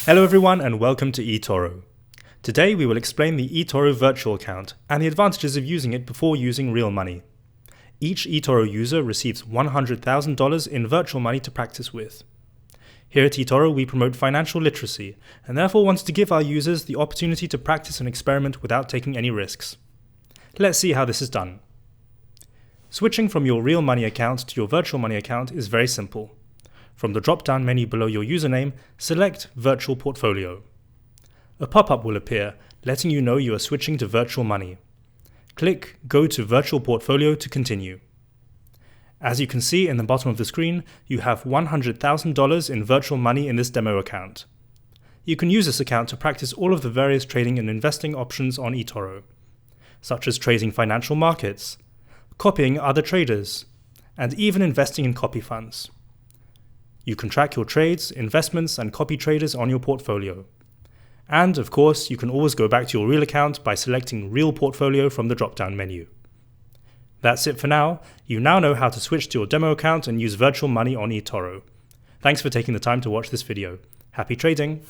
Hello everyone and welcome to eToro. Today we will explain the eToro virtual account and the advantages of using it before using real money. Each eToro user receives $100,000 in virtual money to practice with. Here at eToro we promote financial literacy and therefore want to give our users the opportunity to practice and experiment without taking any risks. Let's see how this is done. Switching from your real money account to your virtual money account is very simple. From the drop-down menu below your username, select Virtual Portfolio. A pop-up will appear, letting you know you are switching to virtual money. Click Go to Virtual Portfolio to continue. As you can see in the bottom of the screen, you have $100,000 in virtual money in this demo account. You can use this account to practice all of the various trading and investing options on eToro, such as trading financial markets, copying other traders, and even investing in copy funds. You can track your trades, investments, and copy traders on your portfolio. And, of course, you can always go back to your real account by selecting Real Portfolio from the drop-down menu. That's it for now. You now know how to switch to your demo account and use virtual money on eToro. Thanks for taking the time to watch this video. Happy trading!